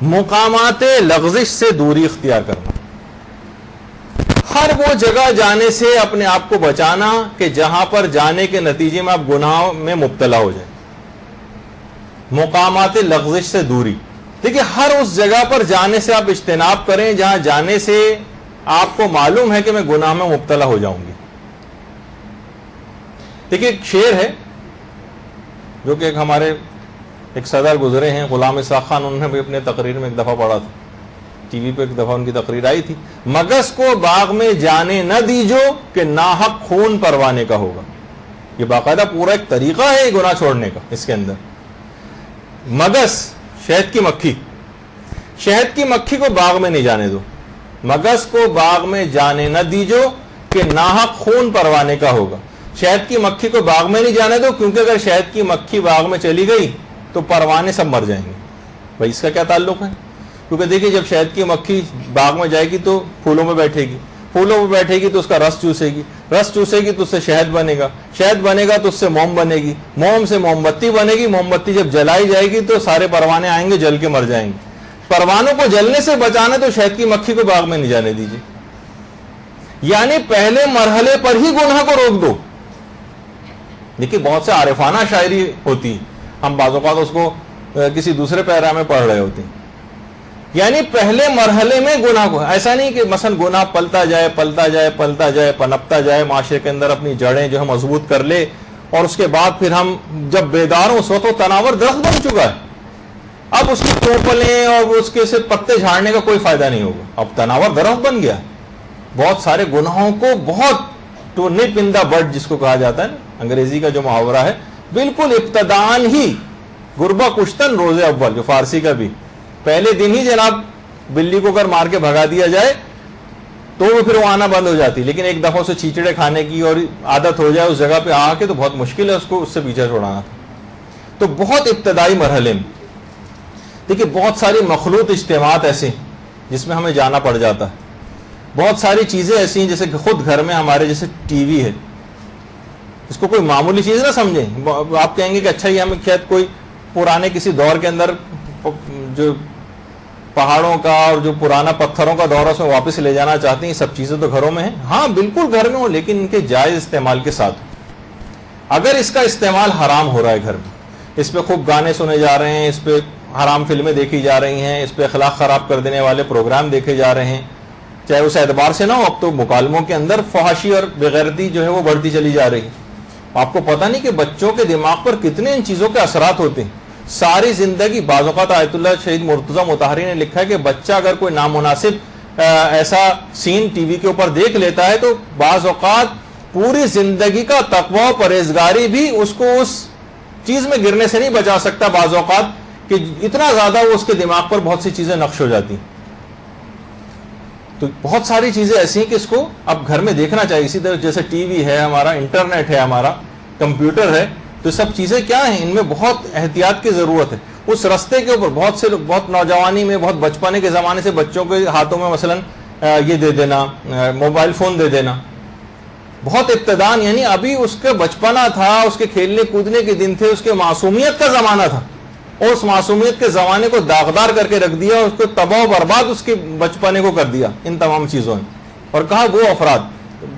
مقامات لغزش سے دوری اختیار کرنا، ہر وہ جگہ جانے سے اپنے آپ کو بچانا کہ جہاں پر جانے کے نتیجے میں آپ گناہوں میں مبتلا ہو جائیں. مقامات لغزش سے دوری، دیکھیے ہر اس جگہ پر جانے سے آپ اجتناب کریں جہاں جانے سے آپ کو معلوم ہے کہ میں گناہ میں مبتلا ہو جاؤں گی. دیکھیے ایک شعر ہے جو کہ ہمارے ایک صدر گزرے ہیں غلام اسحاق خان، انہوں نے بھی اپنے تقریر میں ایک دفعہ پڑھا تھا، ٹی وی پہ ایک دفعہ ان کی تقریر آئی تھی. مگس کو باغ میں جانے نہ دیجو کہ ناحق خون پروانے کا ہوگا. یہ باقاعدہ پورا ایک طریقہ ہے گناہ چھوڑنے کا. اس کے اندر مگس، شہد کی مکھی، شہد کی مکھی کو باغ میں نہیں جانے دو. مگس کو باغ میں جانے نہ دیجو کہ ناحق خون پروانے کا ہوگا. شہد کی مکھی کو باغ میں نہیں جانے دو، کیونکہ اگر شہد کی مکھی باغ میں چلی گئی تو پروانے سب مر جائیں گے. بھائی اس کا کیا تعلق ہے؟ کیونکہ دیکھیے جب شہد کی مکھی باغ میں جائے گی تو پھولوں میں بیٹھے گی، پھولوں میں بیٹھے گی تو اس کا رس چوسے گی، رس چوسے گی تو اس سے شہد بنے گا، شہد بنے گا تو اس سے موم بنے گی، موم سے موم بتی بنے گی، موم بتی جب جلائی جائے گی تو سارے پروانے آئیں گے، جل کے مر جائیں گے. پروانوں کو جلنے سے بچانا تو شہد کی مکھی کو باغ میں نہیں جانے دیجیے. یعنی پہلے مرحلے پر ہی گناہ کو روک دو. دیکھیے بہت سے عارفانہ شاعری ہوتی ہے، ہم بعض اوقات اس کو کسی دوسرے پیرا میں پڑھ رہے ہوتے ہیں. یعنی پہلے مرحلے میں گناہ کو، ایسا نہیں کہ مثلا گناہ پلتا جائے پلتا جائے پلتا جائے پنپتا جائے، معاشرے کے اندر اپنی جڑیں جو ہے مضبوط کر لے، اور اس کے بعد پھر ہم جب بیدار ہوں اس وقت وہ تناور درخت بن چکا ہے، اب اس کی ٹوپلیں اور اس کے سے پتے جھاڑنے کا کوئی فائدہ نہیں ہوگا، اب تناور درخت بن گیا. بہت سارے گناہوں کو بہت تو نپ ان دا بڈ جس کو کہا جاتا ہے نا، انگریزی کا جو محاورہ ہے، بالکل ابتدان ہی گربہ کشتن روز اول، جو فارسی کا بھی پہلے دن ہی جناب بلی کو اگر مار کے بھگا دیا جائے تو وہ پھر وہ آنا بند ہو جاتی، لیکن ایک دفعہ سے چیچڑے کھانے کی اور عادت ہو جائے اس جگہ پہ آ کے تو بہت مشکل ہے اس کو اس سے پیچھا چھوڑانا. تو بہت ابتدائی مرحلے میں دیکھیے بہت ساری مخلوط اجتماعات ایسے جس میں ہمیں جانا پڑ جاتا ہے. بہت ساری چیزیں ایسی ہیں جیسے کہ خود گھر میں ہمارے جیسے ٹی وی ہے، اس کو کوئی معمولی چیز نہ سمجھیں. آپ کہیں گے کہ اچھا یہ ہمیں شاید کوئی پرانے کسی دور کے اندر جو پہاڑوں کا اور جو پرانا پتھروں کا دور ہے اس میں واپس لے جانا چاہتے ہیں. یہ سب چیزیں تو گھروں میں ہیں، ہاں بالکل گھر میں ہوں، لیکن ان کے جائز استعمال کے ساتھ. اگر اس کا استعمال حرام ہو رہا ہے گھر میں، اس پہ خوب گانے سنے جا رہے ہیں، اس پہ حرام فلمیں دیکھی جا رہی ہیں، اس پہ اخلاق خراب کر دینے والے پروگرام دیکھے جا رہے ہیں، چاہے اس اعتبار سے نہ ہو، اب تو مکالموں کے اندر فحاشی اور بغیرتی جو ہے وہ بڑھتی چلی جا رہی ہے. آپ کو پتہ نہیں کہ بچوں کے دماغ پر کتنے ان چیزوں کے اثرات ہوتے ہیں. ساری زندگی بعض اوقات آیت اللہ شہید مرتضی مطہری نے لکھا ہے کہ بچہ اگر کوئی نامناسب ایسا سین ٹی وی کے اوپر دیکھ لیتا ہے تو بعض اوقات پوری زندگی کا تقوی و پرہیزگاری بھی اس کو اس چیز میں گرنے سے نہیں بچا سکتا. بعض اوقات کہ اتنا زیادہ وہ اس کے دماغ پر بہت سی چیزیں نقش ہو جاتی. تو بہت ساری چیزیں ایسی ہیں کہ اس کو اب گھر میں دیکھنا چاہیے. اسی طرح جیسے ٹی وی ہے ہمارا، انٹرنیٹ ہے ہمارا، کمپیوٹر ہے، تو سب چیزیں کیا ہیں، ان میں بہت احتیاط کی ضرورت ہے. اس رستے کے اوپر بہت سے لوگ بہت نوجوانی میں، بہت بچپنے کے زمانے سے بچوں کے ہاتھوں میں مثلا یہ دے دینا، موبائل فون دے دینا، بہت ابتدان، یعنی ابھی اس کے بچپنا تھا، اس کے کھیلنے کودنے کے دن تھے، اس کے معصومیت کا زمانہ تھا، اور اس معصومیت کے زمانے کو داغدار کر کے رکھ دیا، اس کو تباہ و برباد اس کے بچپنے کو کر دیا ان تمام چیزوں نے. اور کہا وہ افراد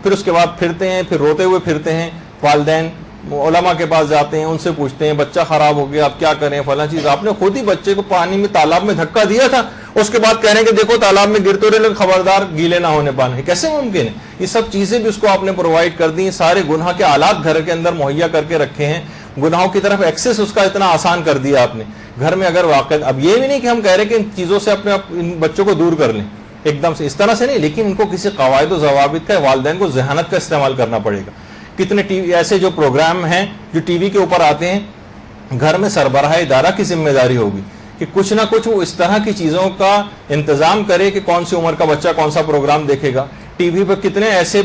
پھر اس کے بعد پھرتے ہیں، پھر روتے ہوئے پھرتے ہیں، والدین علماء کے پاس جاتے ہیں، ان سے پوچھتے ہیں بچہ خراب ہو گیا اب کیا کریں فلاں چیز. آپ نے خود ہی بچے کو پانی میں تالاب میں دھکا دیا تھا، اس کے بعد کہہ رہے ہیں کہ دیکھو تالاب میں گرتے رہے، خبردار گیلے نہ ہونے پانے. کیسے ممکن ہے؟ یہ سب چیزیں بھی اس کو آپ نے پرووائڈ کر دی. سارے گناہ کے آلات گھر کے اندر مہیا کر کے رکھے ہیں، گناہوں کی طرف ایکسس اس کا اتنا آسان کر دیا آپ نے گھر میں. اگر واقع اب یہ بھی نہیں کہ ہم کہہ رہے کہ ان چیزوں سے اپنے ان بچوں کو دور کر لیں ایک دم سے، اس طرح سے نہیں، لیکن ان کو کسی قواعد و ضوابط کا، والدین کو ذہانت کا استعمال کرنا پڑے گا. کتنے ٹی وی ایسے جو پروگرام ہیں جو ٹی وی کے اوپر آتے ہیں، گھر میں سربراہ ادارہ کی ذمہ داری ہوگی کہ کچھ نہ کچھ وہ اس طرح کی چیزوں کا انتظام کرے کہ کون سی عمر کا بچہ کون سا پروگرام دیکھے گا. ٹی وی پر کتنے ایسے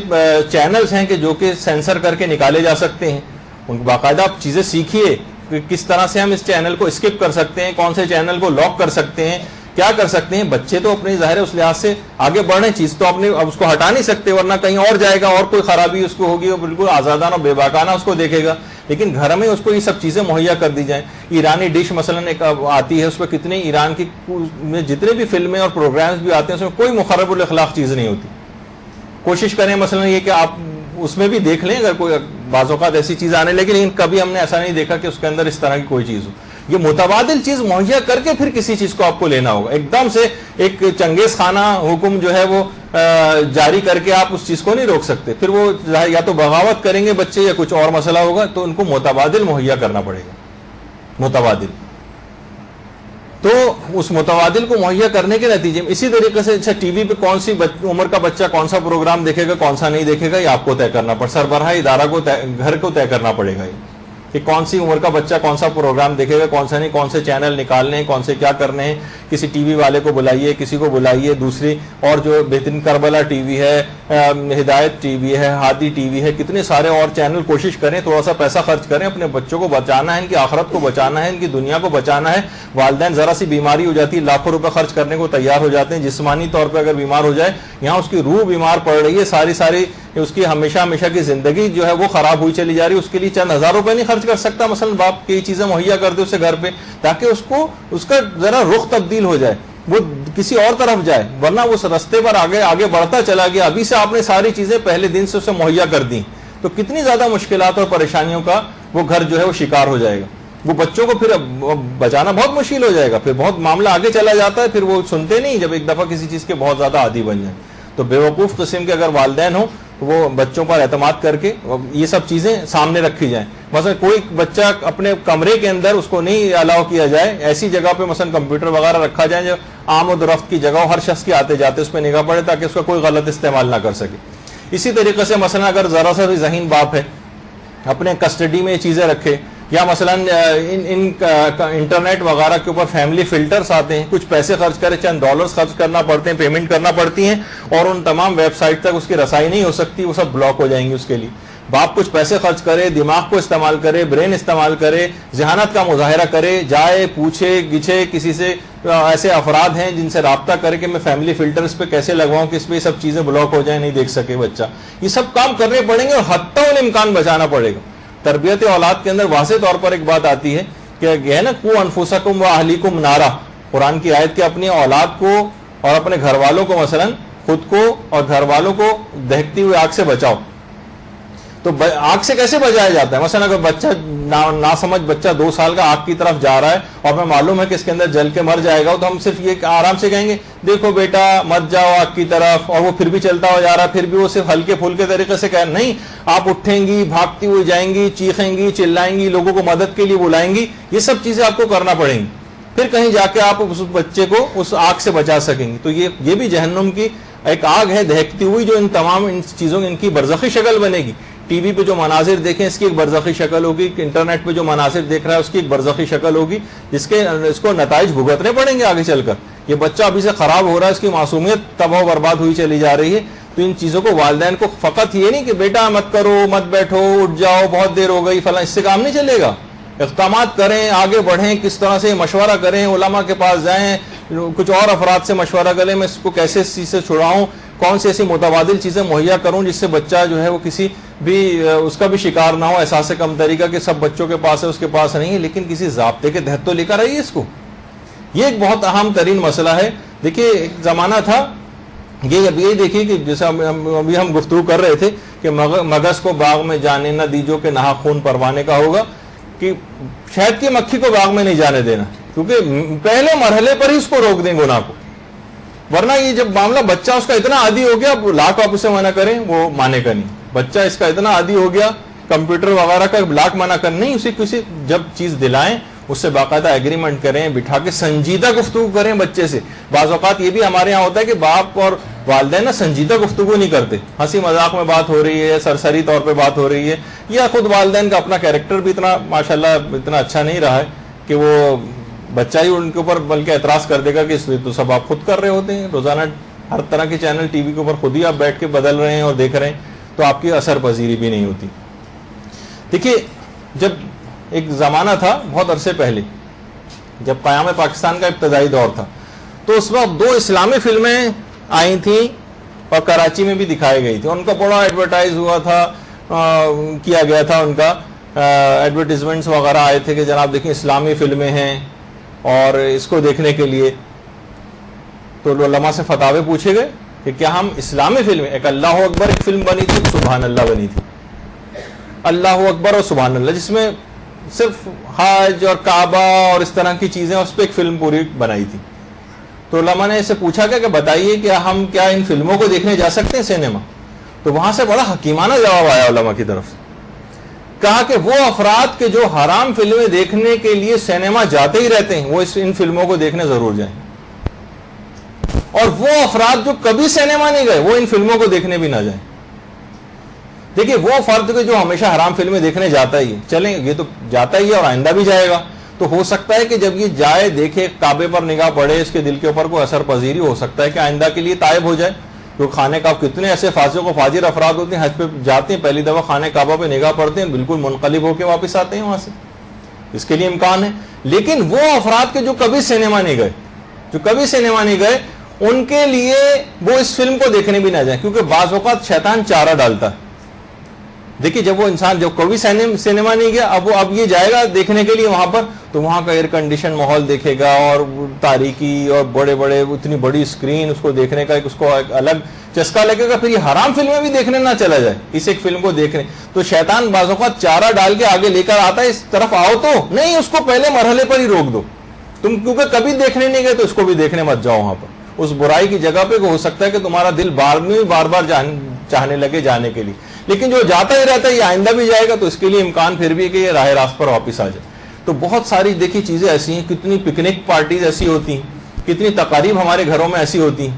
چینلز ہیں کہ جو کہ سینسر کر کے نکالے جا سکتے ہیں. ان باقاعدہ آپ چیزیں سیکھیے کہ کس طرح سے ہم اس چینل کو اسکپ کر سکتے ہیں، کون سے چینل کو لاک کر سکتے ہیں، کیا کر سکتے ہیں. بچے تو اپنی ظاہر اس لحاظ سے آگے بڑھ رہے ہیں، چیز تو اپنے اب اس کو ہٹا نہیں سکتے، ورنہ کہیں اور جائے گا اور کوئی خرابی اس کو ہوگی، وہ بالکل آزادانہ اور بے باکانہ اس کو دیکھے گا. لیکن گھر میں اس کو یہ سب چیزیں مہیا کر دی جائیں. ایرانی ڈش مثلا ایک آتی ہے, اس پہ کتنے ایران کی جتنے بھی فلمیں اور پروگرامز بھی آتے ہیں اس میں کوئی مخرب الاخلاق چیز نہیں ہوتی. کوشش کریں مثلا یہ کہ آپ اس میں بھی دیکھ لیں اگر کوئی بعض اوقات ایسی چیز آنے لگی, لیکن کبھی ہم نے ایسا نہیں دیکھا کہ اس کے اندر اس طرح کی کوئی چیز ہو. یہ متبادل چیز مہیا کر کے پھر کسی چیز کو آپ کو لینا ہوگا. ایک دم سے ایک چنگیز خانہ حکم جو ہے وہ جاری کر کے آپ اس چیز کو نہیں روک سکتے. پھر وہ یا تو بغاوت کریں گے بچے یا کچھ اور مسئلہ ہوگا, تو ان کو متبادل مہیا کرنا پڑے گا. متبادل تو اس متبادل کو مہیا کرنے کے نتیجے میں اسی طریقے سے اچھا ٹی وی پہ کون سی عمر کا بچہ کون سا پروگرام دیکھے گا کون سا نہیں دیکھے گا, یہ آپ کو طے کرنا پڑے, سربراہ ادارہ کو گھر کو طے کرنا پڑے گا کہ کون سی عمر کا بچہ کون سا پروگرام دیکھے گا کون سا نہیں, کون سے چینل نکالنے ہیں, کون سے کیا کرنے ہیں. کسی ٹی وی والے کو بلائیے, کسی کو بلائیے, دوسری اور جو بہترین کربلا ٹی وی ہے, ہدایت ٹی وی ہے, ہادی ٹی وی ہے, کتنے سارے اور چینل. کوشش کریں تھوڑا سا پیسہ خرچ کریں, اپنے بچوں کو بچانا ہے, ان کی آخرت کو بچانا ہے, ان کی دنیا کو بچانا ہے. والدین ذرا سی بیماری ہو جاتی ہے لاکھوں روپے خرچ کرنے کو تیار ہو جاتے ہیں. جسمانی طور پہ اگر بیمار ہو جائے, یہاں اس کی روح بیمار پڑ رہی ہے, ساری اس کی ہمیشہ کی زندگی جو ہے وہ خراب ہوئی چلی جا رہی ہے. اس کے لیے چند ہزار روپے نہیں خرچ کر سکتا مثلا باپ کی چیزیں مہیا کر دے اسے گھر پہ, تاکہ اس کا ذرا رخ تبدیل ہو جائے, وہ کسی اور طرف جائے, ورنہ اس رستے پر آگے بڑھتا چلا گیا. ابھی سے آپ نے ساری چیزیں پہلے دن سے اسے مہیا کر دی تو کتنی زیادہ مشکلات اور پریشانیوں کا وہ گھر جو ہے وہ شکار ہو جائے گا. وہ بچوں کو پھر بچانا بہت مشکل ہو جائے گا, پھر بہت معاملہ آگے چلا جاتا ہے, پھر وہ سنتے نہیں جب ایک دفعہ کسی چیز کے بہت زیادہ عادی بن جائیں. تو بیوقوف قسم کے اگر والدین ہوں وہ بچوں پر اعتماد کر کے یہ سب چیزیں سامنے رکھی جائیں. مثلا کوئی بچہ اپنے کمرے کے اندر اس کو نہیں الاؤ کیا جائے, ایسی جگہ پہ مثلا کمپیوٹر وغیرہ رکھا جائے جو عام و درفت کی جگہ ہو, ہر شخص کے آتے جاتے اس پہ نگاہ پڑے تاکہ اس کا کوئی غلط استعمال نہ کر سکے. اسی طریقے سے مثلا اگر ذرا سا بھی ذہین باپ ہے اپنے کسٹڈی میں یہ چیزیں رکھے, یا مثلا انٹرنیٹ وغیرہ کے اوپر فیملی فلٹرز آتے ہیں, کچھ پیسے خرچ کرے, چند ڈالرز خرچ کرنا پڑتے ہیں, پیمنٹ کرنا پڑتی ہیں, اور ان تمام ویب سائٹ تک اس کی رسائی نہیں ہو سکتی, وہ سب بلاک ہو جائیں گی. اس کے لیے باپ کچھ پیسے خرچ کرے, دماغ کو استعمال کرے, برین استعمال کرے, ذہانت کا مظاہرہ کرے, جائے پوچھے گچھے کسی سے, ایسے افراد ہیں جن سے رابطہ کرے کہ میں فیملی فلٹرز پہ کیسے لگواؤں کہ اس پہ یہ سب چیزیں بلاک ہو جائیں, نہیں دیکھ سکے بچہ. یہ سب کام کرنے پڑیں گے اور حتی الامکان بچانا پڑے گا. تربیت اولاد کے اندر واضح طور پر ایک بات آتی ہے کہ یہ ہے نا قو انفسکم و اہلیکم نارا, قرآن کی آیت کے اپنی اولاد کو اور اپنے گھر والوں کو مثلا خود کو اور گھر والوں کو دہکتی ہوئی آگ سے بچاؤ. تو آگ سے کیسے بچایا جاتا ہے؟ مثلا اگر بچہ ناسمجھ بچہ 2 سال کا آگ کی طرف جا رہا ہے اور ہمیں معلوم ہے کہ اس کے اندر جل کے مر جائے گا, تو ہم صرف یہ آرام سے کہیں گے دیکھو بیٹا مت جاؤ آگ کی طرف, اور وہ پھر بھی چلتا ہو جا رہا ہے, پھر بھی وہ صرف ہلکے پھلکے طریقے سے کہیں نہیں, آپ اٹھیں گی, بھاگتی ہوئی جائیں گی, چیخیں گی, چلائیں گی, لوگوں کو مدد کے لیے بلائیں گی. یہ سب چیزیں آپ کو کرنا پڑیں گی, پھر کہیں جا کے آپ اس بچے کو اس آگ سے بچا سکیں گے. تو یہ بھی جہنم کی ایک آگ ہے دہکتی ہوئی, جو ان تمام ان چیزوں ان کی برزخی شکل بنے گی. ٹی وی پہ جو مناظر دیکھیں اس کی ایک برزخی شکل ہوگی, انٹرنیٹ پہ جو مناظر دیکھ رہا ہے اس کی ایک برزخی شکل ہوگی, اس کو نتائج بھگتنے پڑیں گے آگے چل کر. یہ بچہ ابھی سے خراب ہو رہا ہے, اس کی معصومیت تباہ و برباد ہوئی چلی جا رہی ہے. تو ان چیزوں کو والدین کو فقط یہ نہیں کہ بیٹا مت کرو, مت بیٹھو, اٹھ جاؤ, بہت دیر ہو گئی فلاں, اس سے کام نہیں چلے گا. اقدامات کریں, آگے بڑھیں, کس طرح سے مشورہ کریں, علماء کے پاس جائیں, کچھ اور افراد سے مشورہ کریں, میں اس کو کیسے اس چیز سے چھڑاؤں, کون سی ایسی متبادل چیزیں مہیا کروں جس سے بچہ جو ہے وہ کسی بھی اس کا بھی شکار نہ ہو احساس کمتری کا کہ سب بچوں کے پاس ہے اس کے پاس نہیں ہے, لیکن کسی ضابطے کے تحت تو لے کر آئیے اس کو. یہ ایک بہت اہم ترین مسئلہ ہے. دیکھیے ایک زمانہ تھا, یہ دیکھیے کہ جیسے ابھی ہم گفتگو کر رہے تھے کہ مگس کو باغ میں جانے نہ دیجو کہ نہا خون پروانے کا ہوگا, کہ شہد کی مکھی کو باغ میں نہیں جانے دینا, کیونکہ پہلے مرحلے پر ہی اس کو روک دیں گناہ کو. ورنہ یہ جب معاملہ بچہ اس کا اتنا عادی ہو گیا, لاکھ آپ اسے منع کریں وہ مانے کا نہیں. بچہ اس کا اتنا عادی ہو گیا کمپیوٹر وغیرہ کا, لاکھ منع کر نہیں, اسے کسی جب چیز دلائیں اس سے باقاعدہ ایگریمنٹ کریں, بٹھا کے سنجیدہ گفتگو کریں بچے سے. بعض اوقات یہ بھی ہمارے یہاں ہوتا ہے کہ باپ اور والدین نا سنجیدہ گفتگو نہیں کرتے, ہنسی مذاق میں بات ہو رہی ہے, سرسری طور پہ بات ہو رہی ہے, یا خود والدین کا اپنا کیریکٹر بھی اتنا ماشاءاللہ اتنا اچھا نہیں رہا ہے کہ وہ بچہ ہی ان کے اوپر بلکہ اعتراض کر دے گا کہ اس تو سب آپ خود کر رہے ہوتے ہیں, روزانہ ہر طرح کے چینل ٹی وی کے اوپر خود ہی آپ بیٹھ کے بدل رہے ہیں اور دیکھ رہے ہیں, تو آپ کی اثر پذیری بھی نہیں ہوتی. دیکھیے جب ایک زمانہ تھا بہت عرصے پہلے, جب قیام پاکستان کا ابتدائی دور تھا, تو اس وقت 2 اسلامی فلمیں آئی تھیں اور کراچی میں بھی دکھائی گئی تھی. ان کا بڑا ایڈورٹائز ہوا تھا, کیا گیا تھا ان کا, ایڈورٹیزمنٹس وغیرہ آئے تھے کہ جناب دیکھیں اسلامی فلمیں ہیں اور اس کو دیکھنے کے لیے تو علماء سے فتاوے پوچھے گئے کہ کیا ہم اسلامی فلمیں، ایک اللہ اکبر ایک فلم بنی تھی، سبحان اللہ بنی تھی، اللہ اکبر اور سبحان اللہ، جس میں صرف حج اور کعبہ اور اس طرح کی چیزیں، اس پہ ایک فلم پوری بنائی تھی. تو علماء نے اسے پوچھا کہ بتائیے کہ ہم کیا ان فلموں کو دیکھنے جا سکتے ہیں سینما؟ تو وہاں سے بڑا حکیمانہ جواب آیا علماء کی طرف سے. کہا کہ وہ افراد کے جو حرام فلمیں دیکھنے کے لیے سینما جاتے ہی رہتے ہیں وہ ان فلموں کو دیکھنے ضرور جائیں، اور وہ افراد جو کبھی سینما نہیں گئے وہ ان فلموں کو دیکھنے بھی نہ جائیں. دیکھیے وہ فرد جو ہمیشہ حرام فلمیں دیکھنے جاتا ہی ہے، چلیں یہ تو جاتا ہی ہے اور آئندہ بھی جائے گا، تو ہو سکتا ہے کہ جب یہ جائے دیکھے کعبے پر نگاہ پڑے اس کے دل کے اوپر کوئی اثر پذیری ہو سکتا ہے کہ آئندہ کے لیے تائب ہو جائے. تو خانہ کعبہ کتنے ایسے فاسق و فاجر افراد ہوتے ہیں، حج پہ جاتے ہیں پہلی دفعہ خانہ کعبہ پہ نگاہ پڑتے ہیں بالکل منقلب ہو کے واپس آتے ہیں وہاں سے، اس کے لیے امکان ہے. لیکن وہ افراد کے جو کبھی سینما نہیں گئے ان کے لیے وہ اس فلم کو دیکھنے بھی نہ جائیں، کیونکہ بعض اوقات شیطان چارہ ڈالتا ہے. دیکھیے جب وہ انسان جو کبھی سینما نہیں گیا اب یہ جائے گا دیکھنے کے لیے وہاں پر، تو وہاں کا ایئر کنڈیشن ماحول دیکھے گا اور تاریکی اور بڑے بڑے اتنی بڑی اسکرین، اس کو دیکھنے کا اس کو ایک الگ چسکا لگے گا. پھر یہ حرام فلمیں بھی دیکھنے نہ چلا جائے اس ایک فلم کو دیکھنے. تو شیطان بعض اوقات چارہ ڈال کے آگے لے کر آتا ہے اس طرف آؤ، تو نہیں، اس کو پہلے مرحلے پر ہی روک دو. تم کیونکہ کبھی دیکھنے نہیں گئے تو اس کو بھی دیکھنے مت جاؤ وہاں پر، اس برائی کی جگہ پہ ہو سکتا ہے کہ تمہارا دل بار بار چاہنے لگے جانے کے لیے. لیکن جو جاتا ہی رہتا ہے یہ آئندہ بھی جائے گا، تو اس کے لیے امکان پھر بھی ہے کہ یہ راہ راست پر واپس آ جائے. تو بہت ساری دیکھیے چیزیں ایسی ہیں، کتنی پکنک پارٹیز ایسی ہوتی ہیں، کتنی تقاریب ہمارے گھروں میں ایسی ہوتی ہیں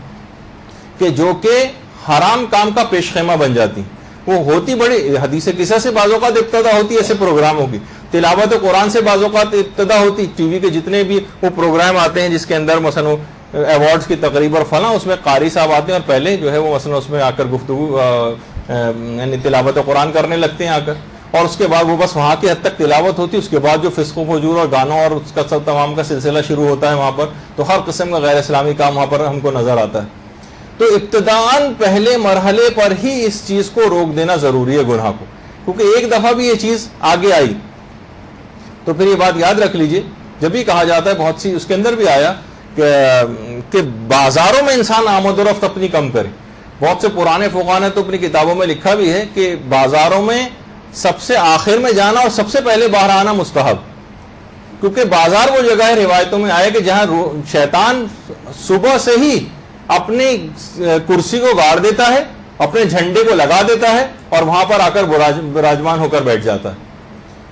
کہ جو کہ حرام کام کا پیش خیمہ بن جاتی. وہ ہوتی بڑی حدیث قصہ سے بعض اوقات ابتدا ہوتی ایسے پروگراموں کی، تلاوت قرآن سے بعض اوقات ابتدا ہوتی. ٹی وی کے جتنے بھی وہ پروگرام آتے ہیں جس کے اندر مثلا ایوارڈز کی تقریب اور فلاں، اس میں قاری صاحب آتے ہیں اور پہلے جو ہے وہ مثلا اس میں آ کر گفتگو یعنی تلاوت قرآن کرنے لگتے ہیں آ کر، اور اس کے بعد وہ بس وہاں کی حد تک تلاوت ہوتی ہے. اس کے بعد جو فسق و فجور اور گانوں اور اس کا سب تمام کا سلسلہ شروع ہوتا ہے وہاں پر، تو ہر قسم کا غیر اسلامی کام وہاں پر ہم کو نظر آتا ہے. تو ابتداً پہلے مرحلے پر ہی اس چیز کو روک دینا ضروری ہے گناہ کو، کیونکہ ایک دفعہ بھی یہ چیز آگے آئی تو پھر یہ بات یاد رکھ لیجئے. جب بھی کہا جاتا ہے بہت سی، اس کے اندر بھی آیا کہ بازاروں میں انسان آمد و رفت اپنی کم کرے. بہت سے پرانے فقہاء نے تو اپنی کتابوں میں لکھا بھی ہے کہ بازاروں میں سب سے آخر میں جانا اور سب سے پہلے باہر آنا مستحب، کیونکہ بازار وہ جگہ ہے، روایتوں میں آیا کہ جہاں شیطان صبح سے ہی اپنی کرسی کو گاڑ دیتا ہے، اپنے جھنڈے کو لگا دیتا ہے اور وہاں پر آ کر براجمان ہو کر بیٹھ جاتا ہے.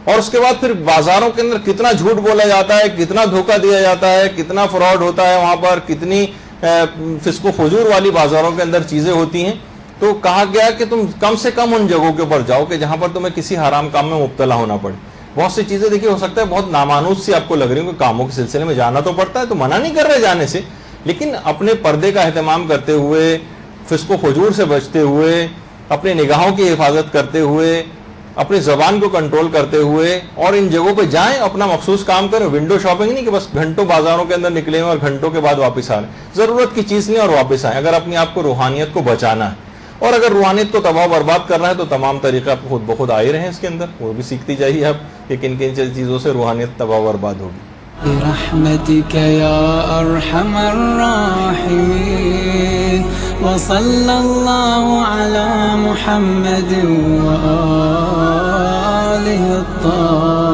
اور اس کے بعد پھر بازاروں کے اندر کتنا جھوٹ بولا جاتا ہے، کتنا دھوکہ دیا جاتا ہے، کتنا فراڈ ہوتا ہے وہاں پر، کتنی فسق و فجور والی بازاروں کے اندر چیزیں ہوتی ہیں. تو کہا گیا کہ تم کم سے کم ان جگہوں کے اوپر جاؤ کہ جہاں پر تمہیں کسی حرام کام میں مبتلا ہونا پڑے. بہت سی چیزیں دیکھیے ہو سکتا ہے بہت نامانوس سی آپ کو لگ رہی ہوں کہ کاموں کے سلسلے میں جانا تو پڑتا ہے، تو منع نہیں کر رہے جانے سے، لیکن اپنے پردے کا اہتمام کرتے ہوئے، فسق و فجور سے بچتے ہوئے، اپنے نگاہوں کی حفاظت کرتے ہوئے، اپنی زبان کو کنٹرول کرتے ہوئے، اور ان جگہوں پہ جائیں، اپنا مخصوص کام کریں. ونڈو شاپنگ نہیں کہ بس گھنٹوں بازاروں کے اندر نکلے ہوئے اور گھنٹوں کے بعد واپس آ رہے ہیں، ضرورت کی چیز نہیں اور واپس آئیں. اگر اپنے آپ کو روحانیت کو بچانا ہے اور اگر روحانیت کو تباہ و برباد کرنا ہے تو تمام طریقے آپ خود بخود آئے رہے ہیں اس کے اندر، وہ بھی سیکھتی جائیے آپ کہ کن کن چیزوں سے روحانیت تباہ و برباد ہوگی. برحمتك يا أرحم الراحمين وصلى الله على محمد وآله الطاهرين.